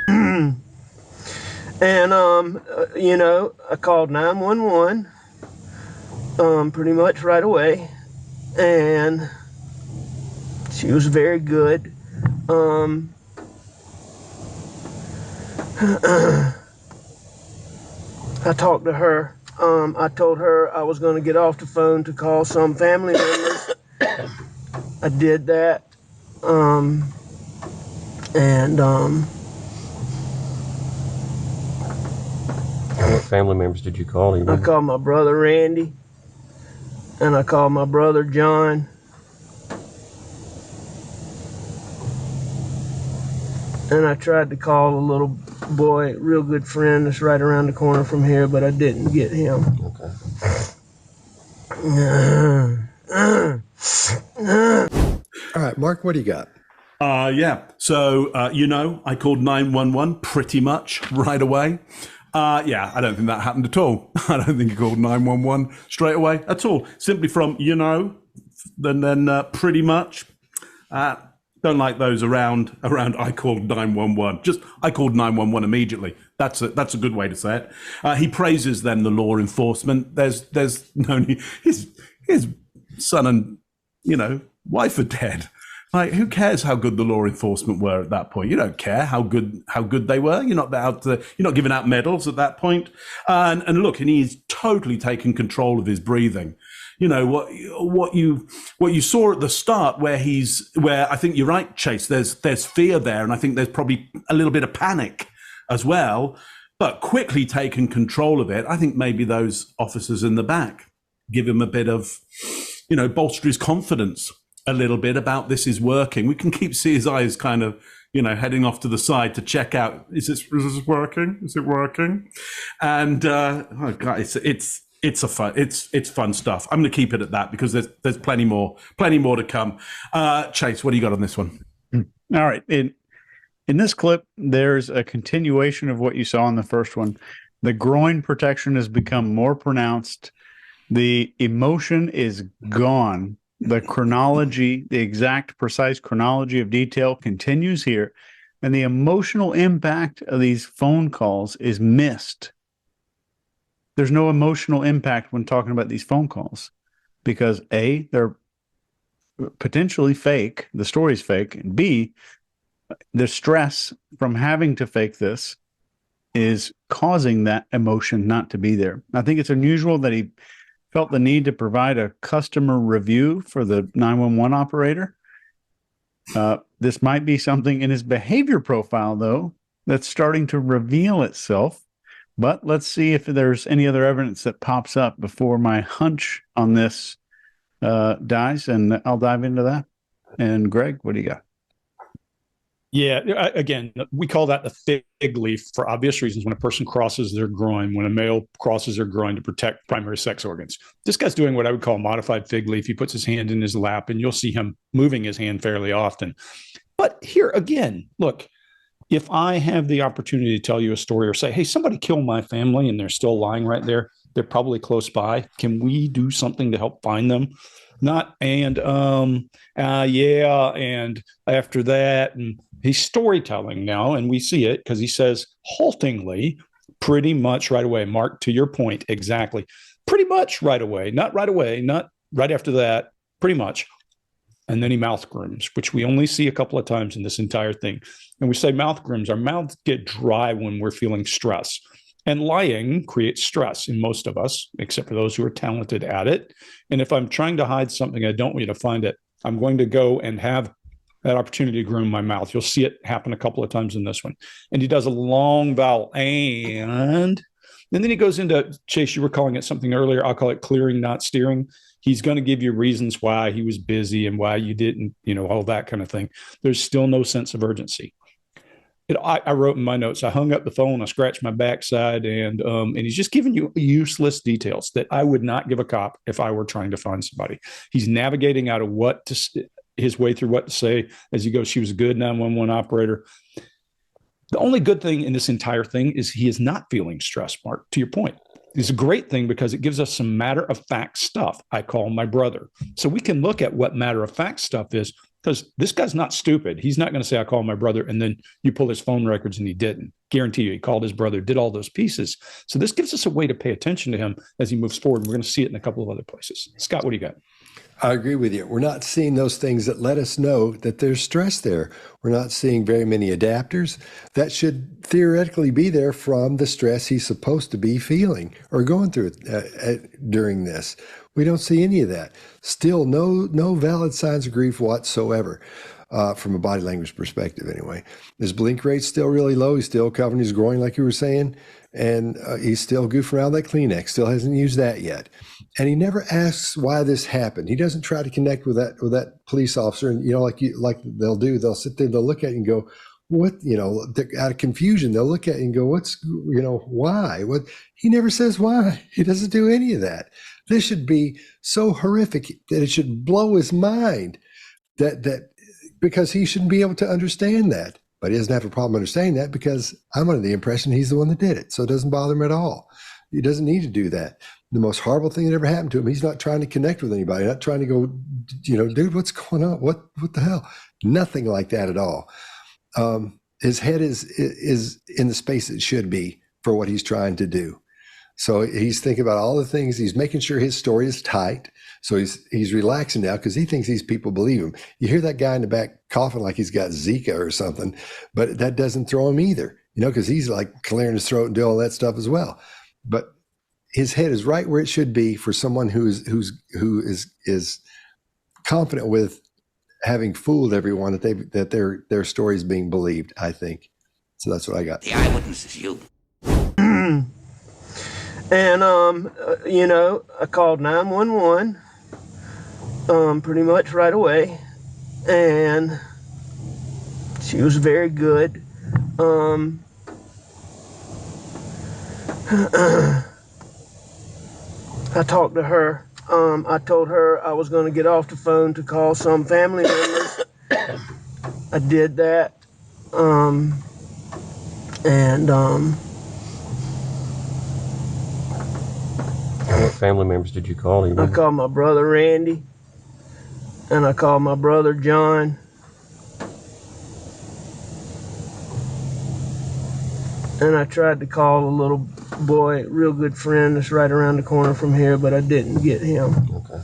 And I called 911 pretty much right away, and she was very good. I talked to her. I told her I was going to get off the phone to call some family members. I did that. And What family members did you call? I called my brother Randy, and I called my brother John. And I tried to call a little boy, real good friend that's right around the corner from here, but I didn't get him. Okay. All right, Mark, what do you got? Yeah. So, I called 911 pretty much right away. Yeah, I don't think that happened at all. I don't think he called 911 straight away at all. Simply from, then pretty much. Don't like those around I called 911. Just, I called 911 immediately. That's a good way to say it. He praises then the law enforcement. There's no need. His son and, wife are dead. Like, who cares how good the law enforcement were at that point? You don't care how good they were. You're not giving out medals at that point. And look, and he's totally taken control of his breathing. What you saw at the start, where I think you're right, Chase. There's fear there, and I think there's probably a little bit of panic as well. But quickly taking control of it, I think maybe those officers in the back give him a bit of, bolster his confidence a little bit about this is working. We can see his eyes kind of, heading off to the side to check out, is this working? Is it working? And oh God, it's fun stuff. I'm going to keep it at that because there's plenty more to come. Chase, what do you got on this one? All right. In this clip, there's a continuation of what you saw in the first one. The groin protection has become more pronounced. The emotion is gone. The chronology, the exact, precise chronology of detail continues here. And the emotional impact of these phone calls is missed. There's no emotional impact when talking about these phone calls because A, they're potentially fake. The story's fake. And B, the stress from having to fake this is causing that emotion not to be there. I think it's unusual that he felt the need to provide a customer review for the 911 operator. This might be something in his behavior profile, though, that's starting to reveal itself. But let's see if there's any other evidence that pops up before my hunch on this dies, and I'll dive into that. And Greg, what do you got? Yeah, again, we call that the fig leaf for obvious reasons. When a person crosses their groin, when a male crosses their groin to protect primary sex organs. This guy's doing what I would call a modified fig leaf. He puts his hand in his lap, and you'll see him moving his hand fairly often. But here again, look, if I have the opportunity to tell you a story or say, hey, somebody killed my family and they're still lying right there, they're probably close by. Can we do something to help find them? Not, and and after that, and he's storytelling now, and we see it because he says haltingly, pretty much right away. Mark, to your point, exactly. Pretty much right away, not right after that, pretty much. And then he mouth grooms, which we only see a couple of times in this entire thing. And we say mouth grooms, our mouths get dry when we're feeling stress. And lying creates stress in most of us, except for those who are talented at it. And if I'm trying to hide something, I don't want you to find it, I'm going to go and have that opportunity to groom my mouth. You'll see it happen a couple of times in this one. And he does a long vowel, and then he goes into, Chase, you were calling it something earlier. I'll call it clearing, not steering. He's going to give you reasons why he was busy and why you didn't, all that kind of thing. There's still no sense of urgency. I wrote in my notes, I hung up the phone, I scratched my backside, and he's just giving you useless details that I would not give a cop if I were trying to find somebody. He's navigating out of his way through what to say as he goes. She was a good 911 operator. The only good thing in this entire thing is he is not feeling stressed, Mark, to your point. It's a great thing because it gives us some matter of fact stuff. I call my brother. So we can look at what matter of fact stuff is because this guy's not stupid. He's not going to say, I called my brother, and then you pull his phone records and he didn't. Guarantee you, he called his brother, did all those pieces. So this gives us a way to pay attention to him as he moves forward. We're going to see it in a couple of other places. Scott, what do you got? I agree with you. We're not seeing those things that let us know that there's stress there. We're not seeing very many adapters that should theoretically be there from the stress he's supposed to be feeling or going through during this. We don't see any of that. Still, no valid signs of grief whatsoever. From a body language perspective, anyway. His blink rate's still really low. He's still covering his groin, like you were saying, and he's still goofing around that Kleenex. Still hasn't used that yet, and he never asks why this happened. He doesn't try to connect with that police officer, and like they'll do. They'll sit there, they'll look at it and go, "What?" Out of confusion, they'll look at it and go, "What's why?" What? He never says why. He doesn't do any of that. This should be so horrific that it should blow his mind. Because he shouldn't be able to understand that. But he doesn't have a problem understanding that because I'm under the impression he's the one that did it. So it doesn't bother him at all. He doesn't need to do that. The most horrible thing that ever happened to him, he's not trying to connect with anybody, not trying to go, dude, what's going on? What the hell? Nothing like that at all. His head is in the space it should be for what he's trying to do. So he's thinking about all the things. He's making sure his story is tight. So he's relaxing now because he thinks these people believe him. You hear that guy in the back coughing like he's got Zika or something, but that doesn't throw him either, because he's like clearing his throat and doing all that stuff as well. But his head is right where it should be for someone who is confident with having fooled everyone that their story is being believed, I think. So that's what I got. The eyewitness is you. And, I called 911 pretty much right away. And she was very good. I talked to her. I told her I was going to get off the phone to call some family members. I did that. What family members did you call? I called my brother Randy, and I called my brother John. And I tried to call a little boy, real good friend that's right around the corner from here, but I didn't get him. Okay.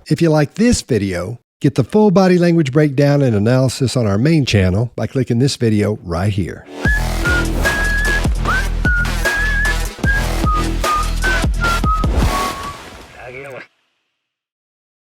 If you like this video, get the full body language breakdown and analysis on our main channel by clicking this video right here.